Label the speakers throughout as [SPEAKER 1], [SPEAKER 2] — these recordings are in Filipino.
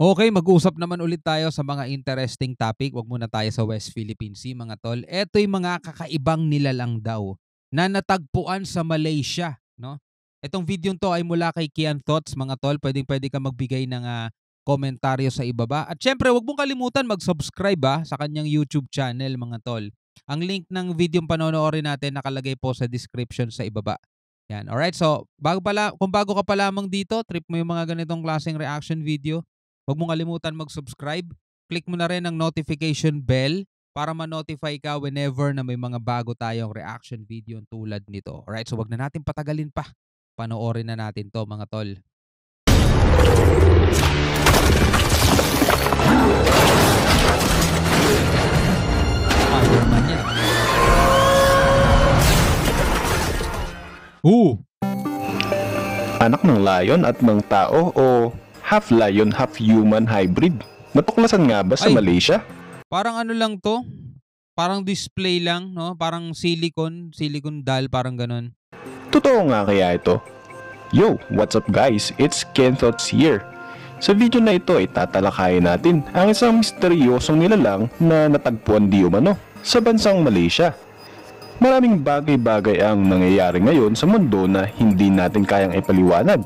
[SPEAKER 1] Okay, mag-usap naman ulit tayo sa mga interesting topic. Wag muna tayo sa West Philippine Sea, mga tol. Eto'y mga kakaibang nilalang daw na natagpuan sa Malaysia, no? Itong video to ay mula kay Kian Thoughts, mga tol. Pwedeng-pwede ka magbigay ng komentaryo sa ibaba. At syempre, wag mong kalimutan mag-subscribe sa kanyang YouTube channel, mga tol. Ang link ng video panonoorin natin nakalagay po sa description sa ibaba. Yan. Alright, so kung bago ka pa lamang dito, trip mo yung mga ganitong klaseng reaction video, huwag mong kalimutan mag-subscribe. Click mo na rin ang notification bell para ma-notify ka whenever na may mga bago tayong reaction video tulad nito. Alright, so wag na natin patagalin pa. Panoorin na natin to, mga tol. Spider-Man yan.
[SPEAKER 2] Anak ng lion at ng tao o half lion, half human hybrid. Natuklasan nga ba sa Malaysia?
[SPEAKER 1] Parang ano lang to? Parang display lang, no? Parang silicone doll, parang ganun.
[SPEAKER 2] Totoo nga kaya ito? Yo, what's up guys? It's Ken Thoughts here. Sa video na ito ay tatalakayin natin ang isang misteryosong nilalang na natagpuan di umano sa bansang Malaysia. Maraming bagay-bagay ang nangyayari ngayon sa mundo na hindi natin kayang ipaliwanag.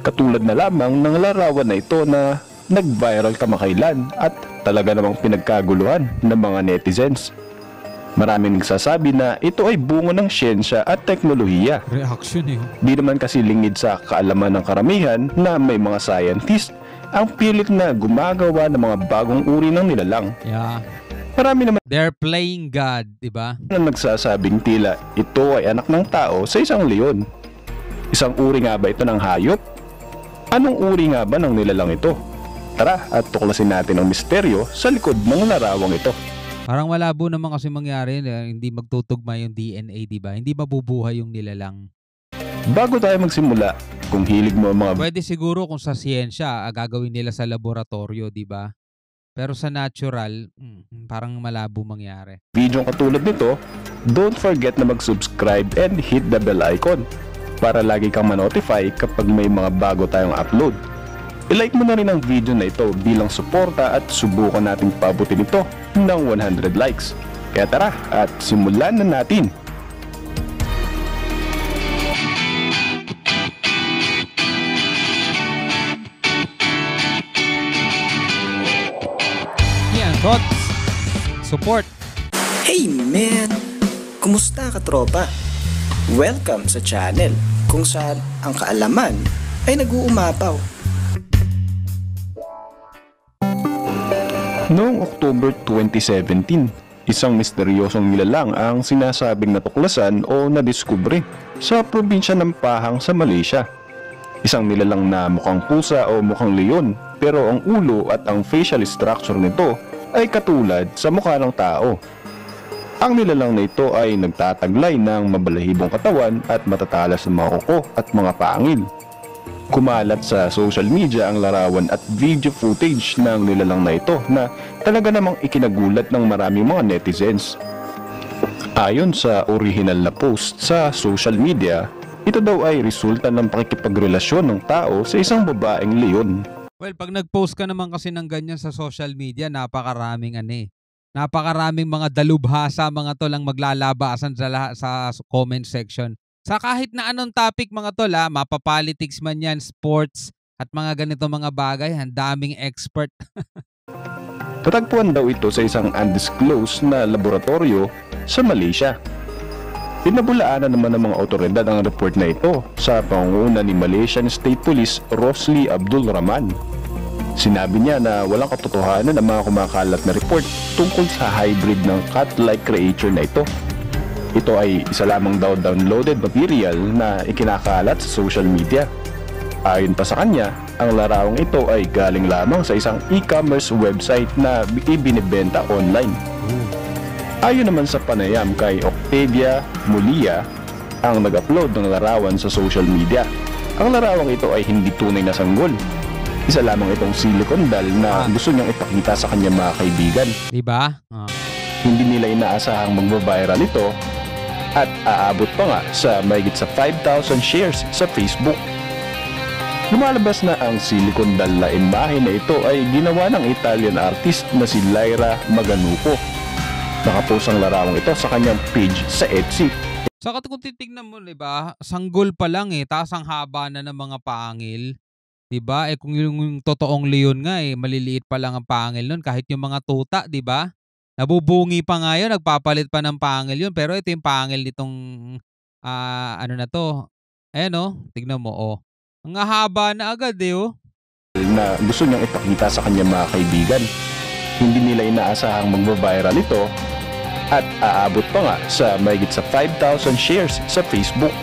[SPEAKER 2] Katulad na lamang ng larawan na ito na nag-viral kamakailan at talaga namang pinagkaguluhan ng mga netizens. Maraming nagsasabi na ito ay bunga ng siyensya at teknolohiya.
[SPEAKER 1] Reaction eh.
[SPEAKER 2] Di naman kasi lingid sa kaalaman ng karamihan na may mga scientist ang pilit na gumagawa ng mga bagong uri ng nilalang.
[SPEAKER 1] Yeah.
[SPEAKER 2] Marami naman
[SPEAKER 1] they're playing God, di ba?
[SPEAKER 2] Na nagsasabing tila ito ay anak ng tao sa isang leon. Isang uri nga ba ito ng hayop? Anong uri nga ba ng nilalang ito? Tara at tuklasin natin ang misteryo sa likod ng larawang ito.
[SPEAKER 1] Parang malabo naman kasi mangyari, hindi magtutugma yung DNA, di ba? Hindi mabubuhay yung nilalang.
[SPEAKER 2] Bago tayo magsimula, kung hilig mo ang mga
[SPEAKER 1] pwede siguro kung sa siyensya, gagawin nila sa laboratorio, di ba? Pero sa natural, parang malabo mangyari.
[SPEAKER 2] Video katulad nito, don't forget na mag-subscribe and hit the bell icon para lagi kang ma-notify kapag may mga bago tayong upload. I-like mo na rin ang video na ito bilang suporta at subukan nating pabutin ito ng 100 likes. Kaya tara at simulan na natin!
[SPEAKER 1] Thoughts, support.
[SPEAKER 3] Hey man! Kumusta ka tropa? Welcome sa channel kung saan ang kaalaman ay nag-uumapaw.
[SPEAKER 2] Noong October 2017, isang misteryosong nilalang ang sinasabing natuklasan o nadiskubre sa probinsya ng Pahang sa Malaysia. Isang nilalang na mukhang pusa o mukhang leon, pero ang ulo at ang facial structure nito ay katulad sa mukha ng tao. Ang nilalang na ito ay nagtataglay ng mabalahibong katawan at matatalas na mga kuko at mga pangil. Kumalat sa social media ang larawan at video footage ng nilalang na ito na talaga namang ikinagulat ng maraming mga netizens. Ayon sa original na post sa social media, ito daw ay resulta ng pakikipagrelasyon ng tao sa isang babaeng leon.
[SPEAKER 1] Well, pag nag-post ka naman kasi ng ganyan sa social media, napakaraming napakaraming mga dalubhasa, mga tol, ang maglalabasan sa comment section. Sa kahit na anong topic, mga tol, mapapolitics man yan, sports, at mga ganito mga bagay, ang daming expert.
[SPEAKER 2] Tatagpuan daw ito sa isang undisclosed na laboratorio sa Malaysia. Pinabulaanan naman ng mga otoridad ang report na ito sa pangunguna ni Malaysian State Police Rosli Abdul Rahman. Sinabi niya na walang katotohanan ang mga kumakalat na report tungkol sa hybrid ng cat-like creature na ito. Ito ay isa lamang daw downloaded material na ikinakalat sa social media. Ayon pa sa kanya, ang larawang ito ay galing lamang sa isang e-commerce website na ibinibenta online. Ayon naman sa panayam kay Octavia Mulia, ang nag-upload ng larawan sa social media, ang larawang ito ay hindi tunay na sanggol. Isa lamang itong silicone doll na gusto niyang ipakita sa kanyang mga kaibigan.
[SPEAKER 1] Diba?
[SPEAKER 2] Hindi nila inaasahang magbabiral ito at aabot pa nga sa mahigit sa 5,000 shares sa Facebook. Lumalabas na ang silicone doll na imahe na ito ay ginawa ng Italian artist na si Lyra Maganupo. Nakapost ang larawang ito sa kanyang page sa Etsy.
[SPEAKER 1] Saka kung titignan mo, 'di ba, sanggol pa lang taas ang haba na ng mga pangil, 'di ba? Kung yung totoong leon nga maliliit pa lang ang pangil nun kahit yung mga tuta, 'di ba? Nabubungi pa nga yun, nagpapalit pa ng pangil yun, pero ito yung pangil nitong ano na 'to. Ayan oh, tignan mo oh. Ang hahaba na agad oh.
[SPEAKER 2] Na gusto niyang ipakita sa kanyang mga kaibigan. Hindi nila inaasahang magbabiral ito at aabot pa nga sa mahigit sa 5,000 shares sa Facebook.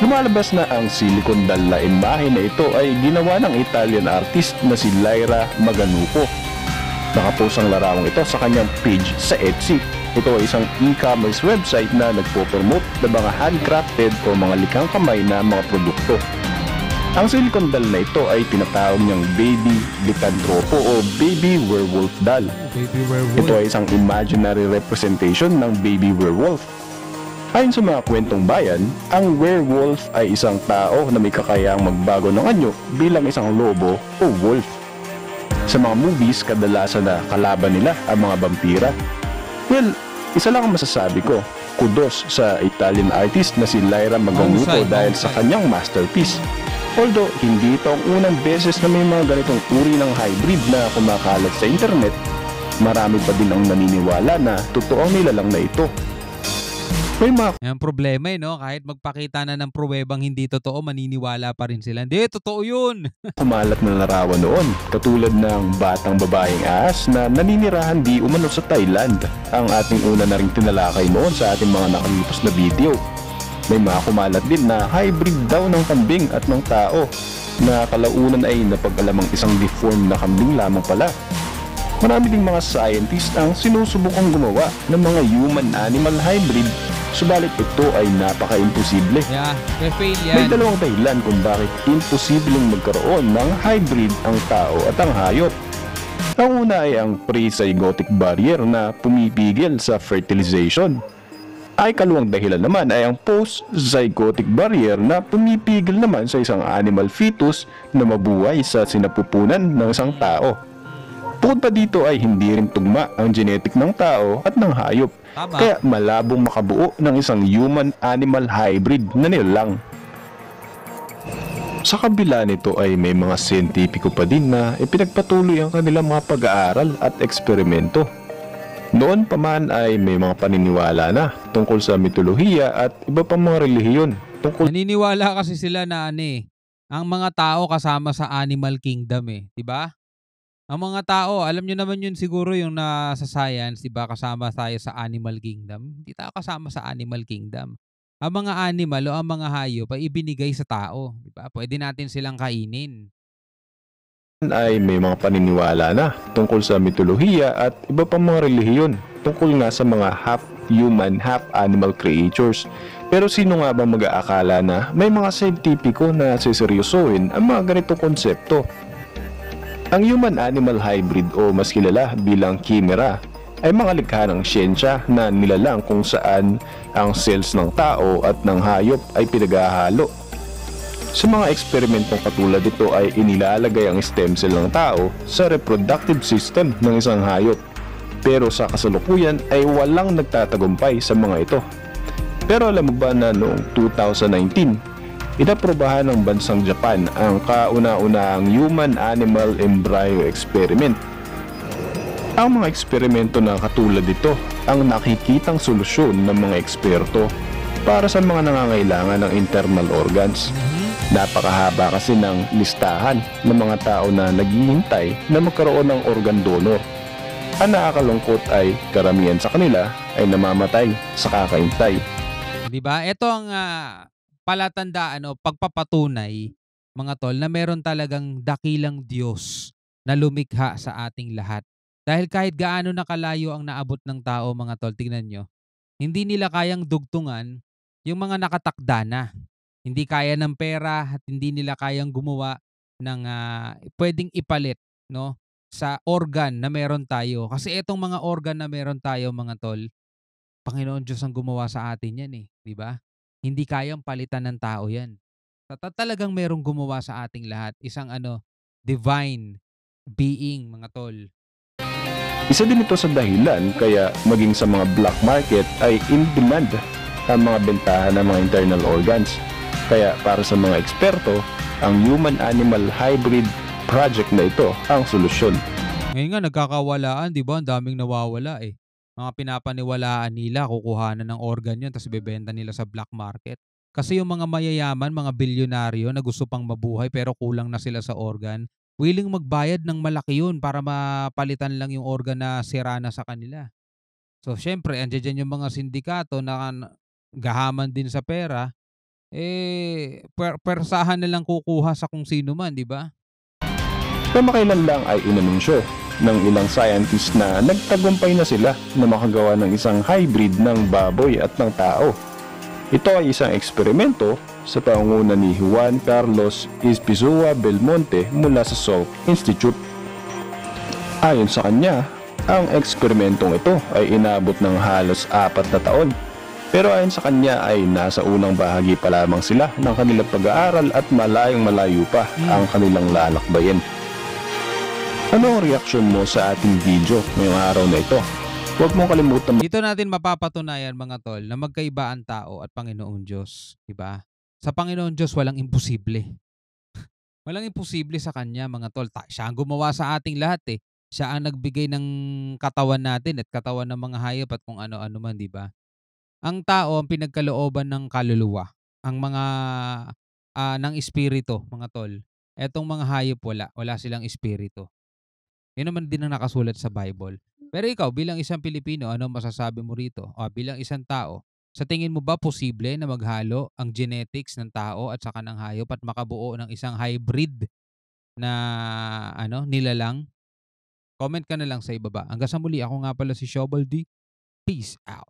[SPEAKER 2] Lumalabas na ang silicone doll na imahe na ito ay ginawa ng Italian artist na si Lyra Maganupo. Nakapost ang larawang ito sa kanyang page sa Etsy. Ito ay isang e-commerce website na nagpo-promote ng mga handcrafted o mga likhang kamay na mga produkto. Ang silicone doll na ito ay tinatawag niyang Baby Lycanthropo o Baby Werewolf doll.
[SPEAKER 1] Baby werewolf.
[SPEAKER 2] Ito ay isang imaginary representation ng baby werewolf. Ayon sa mga kwentong bayan, ang werewolf ay isang tao na may kakayahang magbago ng anyo bilang isang lobo o wolf. Sa mga movies, kadalasan na kalaban nila ang mga vampira. Well, isa lang ang masasabi ko. Kudos sa Italian artist na si Lyra Maganupo dahil sa kanyang masterpiece. Although, hindi ito ang unang beses na may mga ganitong uri ng hybrid na kumakalat sa internet, marami pa din ang naniniwala na totoo ang nilalang na ito. May mga
[SPEAKER 1] Ang problema no? Kahit magpakita na ng pruwebang hindi totoo, maniniwala pa rin sila. Hindi, totoo yun.
[SPEAKER 2] kumalat na larawan noon, katulad ng batang babaeng ahas na naninirahan di umano sa Thailand, ang ating una na ring tinalakay noon sa ating mga nakalipas na video. May mga kumalat din na hybrid daw ng kambing at ng tao na kalaunan ay napag-alamang isang deformed na kambing lamang pala. Marami ding mga scientist ang sinusubukang gumawa ng mga human-animal hybrid, subalit ito ay napaka-imposible.
[SPEAKER 1] Yeah, fail
[SPEAKER 2] May
[SPEAKER 1] yan.
[SPEAKER 2] dalawang dahilan kung bakit imposibleng magkaroon ng hybrid ang tao at ang hayop. Ang una ay ang pre-zygotic barrier na pumipigil sa fertilization. Ay kaluwang dahilan naman ay ang post-zygotic barrier na pumipigil naman sa isang animal fetus na mabuhay sa sinapupunan ng isang tao. Bukod pa dito ay hindi rin tugma ang genetic ng tao at ng hayop,
[SPEAKER 1] Tama.
[SPEAKER 2] kaya malabong makabuo ng isang human-animal hybrid na nilalang. Sa kabila nito ay may mga siyentipiko pa din na ipinagpatuloy ang kanilang mga pag-aaral at eksperimento. Noon pa man ay may mga paniniwala na tungkol sa mitolohiya at iba pang mga relihiyon tungkol
[SPEAKER 1] Naniniwala kasi sila na ang mga tao kasama sa animal kingdom 'di ba? Ang mga tao, alam niyo naman yun siguro yung nasa science, 'di ba, kasama tayo sa animal kingdom. Hindi tayo kasama sa animal kingdom. Ang mga animal o ang mga hayop ay ibinigay sa tao, 'di ba? Pwede natin silang kainin.
[SPEAKER 2] ay may mga paniniwala na tungkol sa mitolohiya at iba pang mga relihiyon tungkol nga sa mga half-human, half-animal creatures. Pero sino nga bang mag-aakala na may mga siyentipiko na seseryosohin ang mga ganitong konsepto? Ang human-animal hybrid o mas kilala bilang chimera ay mga likha ng siyensya na nilalang kung saan ang cells ng tao at ng hayop ay pinaghahalo. Sa mga eksperimentong katulad ito ay inilalagay ang stem cell ng tao sa reproductive system ng isang hayop. Pero sa kasalukuyan ay walang nagtatagumpay sa mga ito. Pero alam mo ba na noong 2019, inaprobahan ng bansang Japan ang kauna-unahang human-animal embryo experiment. Ang mga eksperimento na katulad ito ang nakikitang solusyon ng mga eksperto para sa mga nangangailangan ng internal organs. Napakahaba kasi ng listahan ng mga tao na naghihintay na magkaroon ng organ donor. Ang nakakalungkot ay karamihan sa kanila ay namamatay sa kakaintay.
[SPEAKER 1] 'Di ba? Ito ang palatandaan o pagpapatunay, mga tol, na meron talagang dakilang Diyos na lumikha sa ating lahat. Dahil kahit gaano na kalayo ang naabot ng tao, mga tol, tingnan nyo, hindi nila kayang dugtungan yung mga nakatakda na. Hindi kaya ng pera at hindi nila kayang gumawa ng pwedeng ipalit, no, sa organ na meron tayo. Kasi itong mga organ na meron tayo, mga tol, Panginoon Diyos ang gumawa sa atin yan 'di ba? Hindi kayang palitan ng tao yan. Talagang merong gumawa sa ating lahat, isang divine being, mga tol.
[SPEAKER 2] Isa din ito sa dahilan kaya maging sa mga black market ay in demand ang mga bentahan ng mga internal organs. Kaya para sa mga eksperto, ang human-animal hybrid project na ito ang solusyon.
[SPEAKER 1] Ngayon nga nagkakawalaan, 'di ba? Ang daming nawawala eh. Mga pinapaniwalaan nila, kukuhanan ng organ 'yun tapos ibebenta nila sa black market. Kasi yung mga mayayaman, mga bilyonaryo na gusto pang mabuhay pero kulang na sila sa organ, willing magbayad ng malaki 'yun para mapalitan lang yung organ na sira na sa kanila. So siyempre, andiyan diyan yung mga sindikato na gahaman din sa pera, persahan na lang kukuha sa kung sino man, 'di ba?
[SPEAKER 2] Kamakailan lang ay inanunsyo ng ilang scientists na nagtagumpay na sila na makagawa ng isang hybrid ng baboy at ng tao. Ito ay isang eksperimento sa pangunguna ni Juan Carlos Ispizua Belmonte mula sa Salk Institute. Ayon sa kanya, ang eksperimentong ito ay inabot ng halos 4 na taon. Pero ayon sa kanya ay nasa unang bahagi pa lamang sila ng kanilang pag-aaral at malayong malayo pa ang kanilang lalakbayin. Ano ang reaksyon mo sa ating video ngayong araw na ito? Huwag mong kalimutan.
[SPEAKER 1] Dito natin mapapatunayan, mga tol, na magkaiba ang tao at Panginoon Diyos, 'di ba? Sa Panginoon Diyos walang imposible. Walang imposible sa kanya, mga tol. Siya ang gumawa sa ating lahat eh. Siya ang nagbigay ng katawan natin at katawan ng mga hayop at kung ano-ano man, 'di ba? Ang tao ang pinagkalooban ng kaluluwa, ang mga ng espiritu, mga tol. Etong mga hayop wala silang espiritu. Yun naman din ang nakasulat sa Bible. Pero ikaw bilang isang Pilipino, ano masasabi mo rito? O bilang isang tao, sa tingin mo ba posible na maghalo ang genetics ng tao at saka ng hayop at makabuo ng isang hybrid na nilalang? Comment ka na lang sa ibaba. Hanggang sa muli, ako nga pala si Shobal D. Peace out.